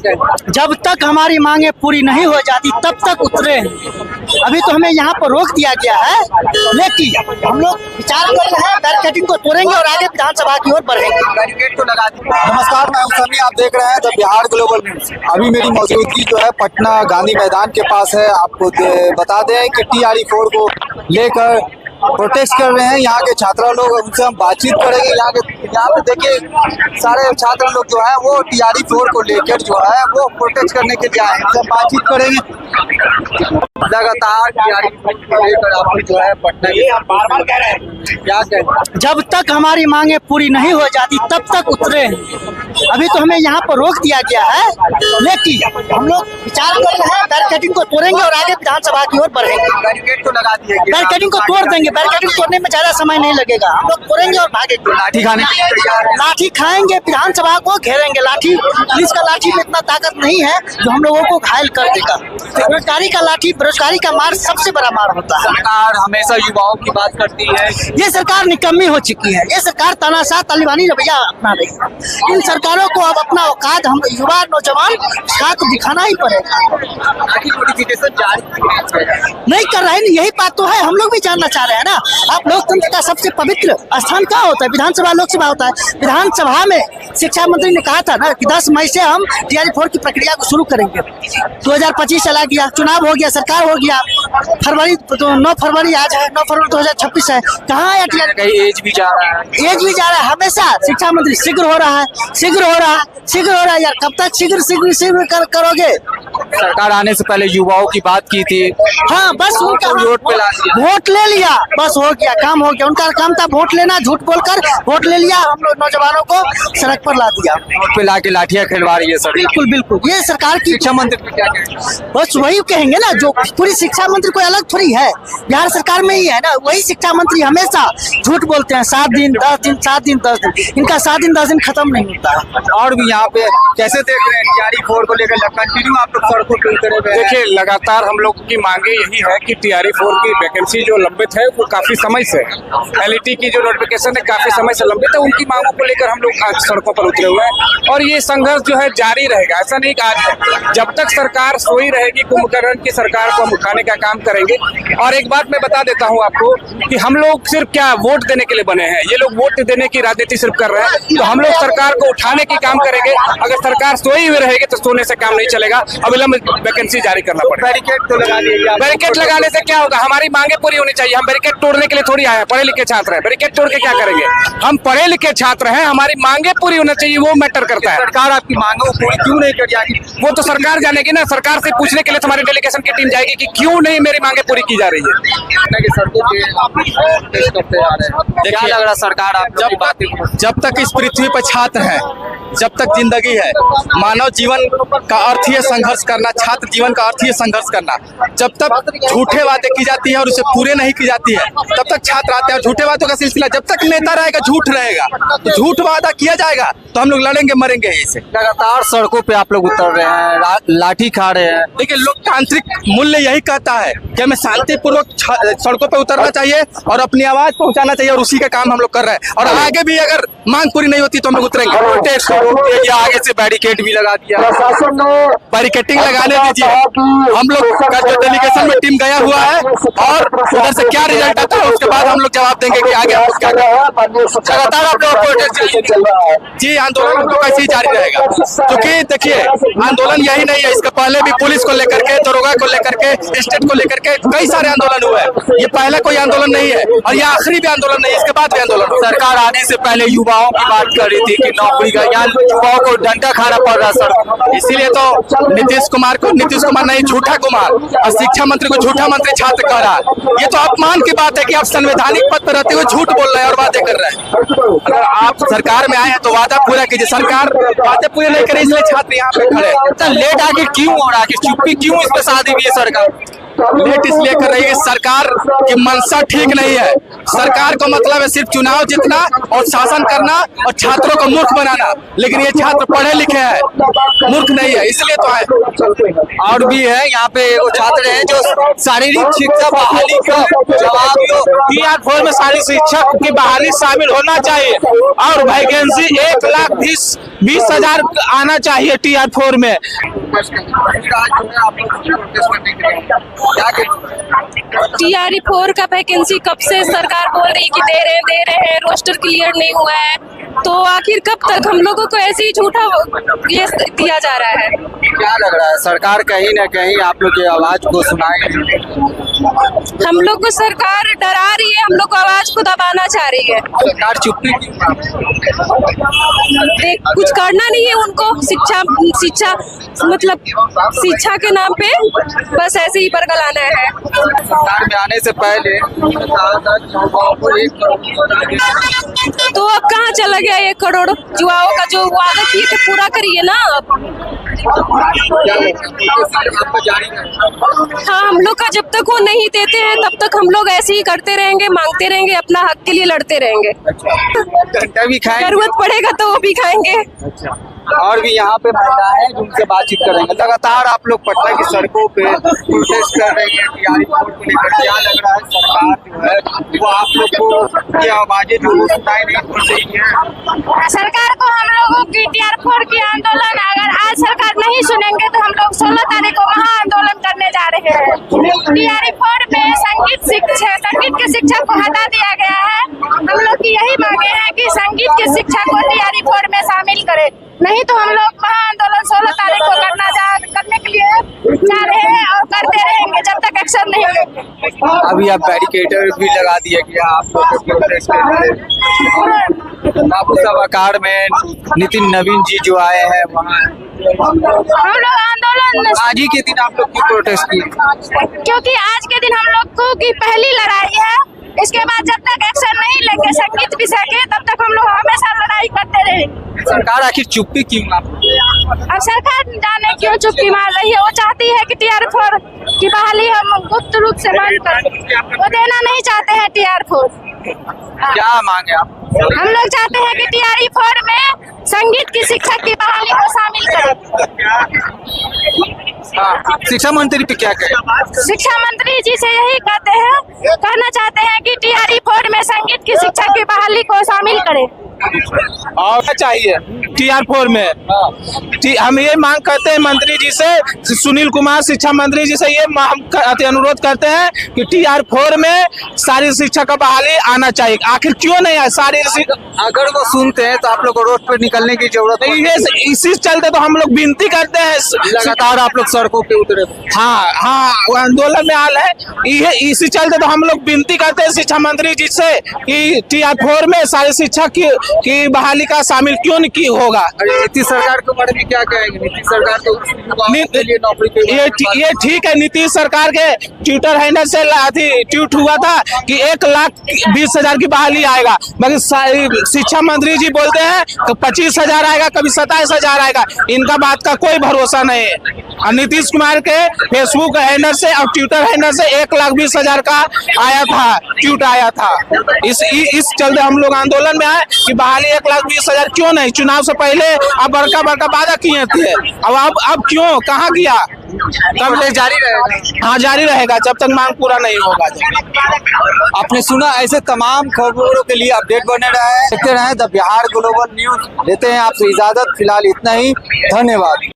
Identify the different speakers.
Speaker 1: कहें?
Speaker 2: जब तक हमारी मांगे पूरी नहीं हो जाती तब तक उतरे हैं। अभी तो हमें यहाँ पर रोक दिया गया है, लेकिन हम लोग विचार कर रहे हैं, बैरिकेडिंग को तोड़ेंगे और आगे विधानसभा की ओर बढ़ेंगे।
Speaker 1: बैरिकेड तो लगा दिया।
Speaker 3: नमस्कार, मैं सनी, आप देख रहे हैं द बिहार ग्लोबल न्यूज। अभी मेरी मौजूदगी जो है पटना गांधी मैदान के पास है। आपको बता दें कि TRE-4 को लेकर प्रोटेस्ट कर रहे हैं यहाँ के छात्र लोग। उनसे हम बातचीत करेंगे। यहाँ पे देखिए सारे छात्र लोग जो है वो TRE-4 को लेकर जो है वो प्रोटेस्ट करने के लिए आए हैं। उनसे हम बातचीत करेंगे।
Speaker 1: लगातार TRE-4 को लेकर आप जो है पटना में बार-बार कह रहे हैं, क्या कहें?
Speaker 2: जब तक हमारी मांगे पूरी नहीं हो जाती तब तक उतरे हैं। अभी तो हमें यहाँ पर रोक दिया गया है, लेकिन हम लोग विचार कर रहे हैं, बैरिकेडिंग को तोड़ेंगे और आगे विधानसभा की ओर बढ़ेंगे।
Speaker 1: बैरिकेड तो लगा दिया गया।
Speaker 2: बैरिकेडिंग को तोड़ देंगे, बैरिकेडिंग तोड़ने में ज्यादा समय नहीं लगेगा। हम लोग तोड़ेंगे और भागेंगे।
Speaker 1: लाठी खाने के लिए तैयार हैं।
Speaker 2: लाठी खाएंगे, विधानसभा को घेरेंगे। लाठी, पुलिस का लाठी में इतना ताकत नहीं है जो हम लोगों को घायल कर देगा। बेरोजगारी का लाठी, बेरोजगारी का मार सबसे बड़ा मार होता है।
Speaker 1: सरकार हमेशा युवाओं की बात करती है।
Speaker 2: ये सरकार निकम्मी हो चुकी है। ये सरकार तानाशाह तालिबानी रवैया अपना रही है। इन सरकारों को अब अपना औकात हम युवा नौजवान छात्र दिखाना ही पड़ेगा।
Speaker 1: नोटिफिकेशन जारी
Speaker 2: नहीं कर रहे हैं, यही बात तो है। हम लोग भी जानना चाह रहे हैं ना। आप लोकतंत्र का सबसे पवित्र स्थान कहाँ होता है? विधानसभा, लोकसभा होता है। विधानसभा में शिक्षा मंत्री ने कहा था ना कि 10 मई से हम TRE-4 की प्रक्रिया को शुरू करेंगे। 2025 चला गया, चुनाव हो गया, सरकार हो गया। फरवरी 9 फरवरी आज है, 9 फरवरी 2026 है। कहाँ है TRE?
Speaker 1: एज भी जा रहा है।
Speaker 2: एज भी जा रहा है। हमेशा शिक्षा मंत्री शीघ्र हो रहा है, शीघ्र हो रहा है, शीघ्र हो रहा है। यार कब तक शीघ्र शीघ्र शीघ्र करोगे?
Speaker 1: सरकार आने से पहले युवाओं की बात की थी।
Speaker 2: हाँ, बस उनका
Speaker 1: वोट पे ला दिया।
Speaker 2: वोट ले लिया, बस हो गया, काम हो गया। उनका काम था वोट लेना, झूठ बोलकर वोट ले लिया। हम लोग नौजवानों को सड़क पर ला दिया।
Speaker 1: वोट पे ला के लाठियां खिलवा रही है सर।
Speaker 2: बिल्कुल बिल्कुल, ये सरकार की
Speaker 1: शिक्षा मंत्री को क्या कहें?
Speaker 2: बस वही कहेंगे ना, जो पूरी शिक्षा मंत्री कोई अलग थोड़ी है, बिहार सरकार में ही है ना। वही शिक्षा मंत्री हमेशा झूठ बोलते हैं। 7 दिन 10 दिन, 7 दिन 10 दिन, इनका 7 दिन 10 दिन खत्म नहीं होता है।
Speaker 1: और भी यहाँ पे कैसे देख रहे हैं TRE-4 को लेकर कंटिन्यू आप लोग सड़कों पे उतरे हुए हैं?
Speaker 4: देखिए, लगातार हम लोग की मांगे यही है कि TRE-4 की वैकेंसी जो लंबित है वो काफी समय से, LET की जो नोटिफिकेशन है काफी समय से लंबित है। उनकी मांगों को लेकर हम लोग आज सड़कों पर उतरे हुए हैं और ये संघर्ष जो है जारी रहेगा। ऐसा नहीं कि आज है, जब तक सरकार सोई रहेगी कुंभकर्ण की सरकार को हम उठाने का काम करेंगे। और एक बात मैं बता देता हूँ आपको कि हम लोग सिर्फ क्या वोट देने के लिए बने हैं, ये लोग वोट देने की राजनीति सिर्फ कर रहे हैं। तो हम लोग सरकार को उठाने की काम करेंगे। अगर सरकार सोई हुई रहेगी तो सोने से काम नहीं चलेगा। अविलंब वैकेंसी जारी करना पड़ेगा।
Speaker 1: बैरिकेड तो लगा दिया।
Speaker 4: बैरिकेड लगाने से क्या होगा? हमारी मांगे पूरी होनी चाहिए। हम बैरिकेड तोड़ने के लिए थोड़ी आए हैं, पढ़े लिखे छात्र हैं। बैरिकेड तोड़ के क्या करेंगे? हम पढ़े लिखे छात्र हैं, हमारी मांगे पूरी होनी चाहिए, वो मैटर करता है।
Speaker 1: सरकार आपकी मांगों को पूरी क्यों नहीं कर जाएगी?
Speaker 4: वो तो सरकार जानेगी ना। सरकार से पूछने के लिए हमारी डेलीगेशन की टीम जाएगी कि क्यों नहीं मेरी मांगे पूरी की जा रही है।
Speaker 1: सड़कों पे प्रोटेस्ट करते जा रहे हैं। क्या लग रहा है सरकार आप लोग की बातें?
Speaker 3: जब तक इस पृथ्वी पर छात्र है, जब तक जिंदगी है, मानव जीवन का अर्थ ही है संघर्ष करना। छात्र जीवन का अर्थ ही है संघर्ष करना। जब तक झूठे वादे की जाती है और उसे पूरे नहीं की जाती है, तब तक छात्र आते हैं। और झूठे वादों का सिलसिला जब तक नेता रहेगा, झूठ रहेगा, तो झूठ वादा किया जाएगा तो हम लोग लड़ेंगे मरेंगे इसे।
Speaker 1: लगातार सड़कों पे आप लोग उतर रहे हैं, लाठी खा रहे हैं।
Speaker 3: देखिए, लोकतांत्रिक मूल्य यही कहता है कि हमें शांतिपूर्वक सड़कों पे उतरना चाहिए और अपनी आवाज पहुंचाना चाहिए, और उसी का काम हम लोग कर रहे हैं। और आगे भी अगर मांग पूरी नहीं होती तो हम लोग उतरेंगे।
Speaker 1: प्रोटेस्ट आगे से बैरिकेड भी लगा दिया।
Speaker 3: बैरिकेटिंग लगाने दीजिए। हम लोग का जो डेलीगेशन में टीम गया हुआ है और उधर से क्या रिजल्ट आता है उसके बाद हम लोग जवाब देंगे कि आगे हम क्या
Speaker 1: लगातार आप लोग प्रोटेस्ट
Speaker 3: जी, आंदोलन तो कैसे ही जारी रहेगा। क्योंकि देखिए, आंदोलन यही नहीं है, इसके पहले भी पुलिस को लेकर के, दरोगा को लेकर के, स्टेट को लेकर के कई सारे आंदोलन हुए हैं। ये पहला कोई आंदोलन नहीं है और ये आखिरी भी आंदोलन नहीं है, इसके बाद भी आंदोलन।
Speaker 1: सरकार आने से पहले युवाओं की बात कर रही थी कि नौकरी का, यहाँ युवाओं को डंडा खाना पड़ रहा सर।
Speaker 3: इसीलिए तो नीतीश कुमार नहीं, झूठा कुमार, और शिक्षा मंत्री को झूठा मंत्री छात्र कह रहा है। ये तो अपमान की बात है कि आप संवैधानिक पद पर रहते हुए झूठ बोल रहे हैं और वादे कर रहे हैं। अगर आप सरकार में आए हैं तो वादा पूरा कीजिए। सरकार वादे पूरे नहीं करे, इसलिए छात्र यहाँ पे खड़े हैं।
Speaker 1: लेट आके क्यों हो रहा है? चुप्पी क्यों इस पे शादी भी है सरकार? लेट इसलिए कर रही है कि सरकार की मंशा ठीक नहीं है। सरकार का मतलब है सिर्फ चुनाव जीतना और शासन करना और छात्रों को मूर्ख बनाना, लेकिन ये छात्र पढ़े लिखे हैं, मूर्ख नहीं है, इसलिए तो आए।
Speaker 3: और भी है यहाँ पे एगो छात्र है जो शारीरिक शिक्षा बहाली का जवाब दो।
Speaker 1: TR4 में सारी शिक्षक की बहाली शामिल होना चाहिए और वैकेंसी 1,20,000 आना चाहिए TR4 में।
Speaker 5: TR4 का वैकेंसी कब से सरकार बोल रही कि दे रहे हैं, रोस्टर क्लियर नहीं हुआ है, तो आखिर कब तक हम लोगों को ऐसे ही झूठा ये दिया जा रहा है?
Speaker 3: क्या लग रहा है सरकार कहीं ना कहीं आप लोग की आवाज को सुनाए?
Speaker 5: हम लोग को सरकार डरा रही है, हम लोग को आवाज को दबाना चाह रही है।
Speaker 3: सरकार चुप्पी क्यों?
Speaker 5: देख कुछ करना नहीं है उनको, शिक्षा मतलब शिक्षा के नाम पे बस ऐसे ही बरगलाना है।
Speaker 3: सरकार में आने से पहले कहा था कि युवाओं को 1 करोड़,
Speaker 5: तो अब कहाँ चला गया 1 करोड़? युवाओं का जो वादा किए थे पूरा करिए ना।
Speaker 3: आपका जारी है।
Speaker 5: हाँ, हम लोग का जब तक वो नहीं देते हैं तब तक हम लोग ऐसे ही करते रहेंगे, मांगते रहेंगे, अपना हक के लिए लड़ते रहेंगे।
Speaker 3: घंटा भी खाएंगे,
Speaker 5: जरूरत पड़ेगा तो वो भी खाएंगे।
Speaker 3: और भी यहाँ पे महिलाएं हैं जिनसे बातचीत करेंगे। लगातार आप लोग पटना की सड़कों पे प्रोटेस्ट कर रही है TR4 को लेकर। क्या लग रहा है सरकार जो है वो आप लोग को की आवाजें जो सुनाई नहीं पड़ रही है?
Speaker 5: सरकार को हम लोगों की TR4 की आंदोलन अगर आज सरकार नहीं सुनेंगे तो हम लोग 16 तारीख को महा आंदोलन करने जा रहे हैं। TR4 में संगीत की शिक्षा को हटा दिया गया है। हम लोग की यही मांगे हैं कि संगीत की शिक्षा को TR4 में शामिल करें, नहीं तो हम लोग महा आंदोलन 16 तारीख को करने के लिए जा रहे हैं और करते रहेंगे जब तक एक्शन नहीं लेंगे।
Speaker 3: अभी आप बैरिकेटर भी लगा दिया गया आप लोग प्रोटेस्ट के लिए। बाबू सभागार में नितिन नवीन जी जो आए हैं वहाँ
Speaker 5: हम लोग आंदोलन
Speaker 3: आज ही के दिन आप लोग क्यों प्रोटेस्ट किए?
Speaker 5: क्योंकि आज के दिन हम लोग को की पहली लड़ाई है। इसके बाद जब तक एक्शन नहीं लेंगे संगीत विषय के तब तक हम लोग हमेशा लड़ाई करते रहेंगे।
Speaker 3: सरकार आखिर चुप्पी क्यों?
Speaker 5: अब सरकार जाने क्यों चुप्पी मार रही है। वो चाहती है कि TR4 की बहाली हम गुप्त रूप से बंद कर, वो देना नहीं चाहते हैं TR4।
Speaker 3: क्या मांगे आप?
Speaker 5: हम लोग चाहते हैं कि TR4 में संगीत की शिक्षा की बहाली को शामिल करें।
Speaker 3: हाँ, शिक्षा मंत्री पे क्या कहें?
Speaker 5: शिक्षा मंत्री जी से यही कहना चाहते हैं कि TR4 में संगीत की शिक्षा की बहाली को शामिल करें।
Speaker 1: और क्या चाहिए TR4 में? हम ये मांग करते हैं मंत्री जी से, सुनील कुमार शिक्षा मंत्री जी से ये अनुरोध करते हैं कि TR4 में सारी शिक्षा का बहाली आना चाहिए। आखिर क्यों नहीं है सारी?
Speaker 3: अगर वो सुनते हैं तो आप लोग को रोड पर निकलने की जरूरत नहीं।
Speaker 1: इसी चलते तो हम लोग विनती करते हैं,
Speaker 3: लगातार आप लोग सड़कों पे उतरे।
Speaker 1: हाँ, वो आंदोलन में हाल है। इसी चलते तो हम लोग विनती करते हैं शिक्षा मंत्री जी से कि TR4 में सारी शिक्षा की बहाली का शामिल क्यों नहीं होगा।
Speaker 3: नीतीश सरकार के बारे में क्या कहेंगे? नीतीश सरकार तो नौकरी
Speaker 1: ये ठीक है। नीतीश सरकार के ट्विटर हैंडल से ट्वीट हुआ था कि 1,20,000 की बहाली आएगा, मगर शिक्षा मंत्री जी बोलते हैं कि 25,000 आएगा, कभी 27,000 आएगा। इनका बात का कोई भरोसा नहीं है। और नीतीश कुमार के फेसबुक हैंडल से और ट्विटर हैंडल से 1,20,000 का आया था, ट्वीट आया था। इस चलते हम लोग आंदोलन में आए कि बहाली 1,20,000 क्यों नहीं? चुनाव से पहले अब बड़का वादा किए थे, अब क्यों, कहाँ गया?
Speaker 3: तब ले जारी रहेगा।
Speaker 1: हाँ, जारी रहेगा जब तक मांग पूरा नहीं होगा।
Speaker 3: आपने सुना, ऐसे तमाम खबरों के लिए अपडेट बने रहे, देखते रहे द बिहार ग्लोबल न्यूज। लेते हैं आपसे इजाजत, फिलहाल इतना ही। धन्यवाद।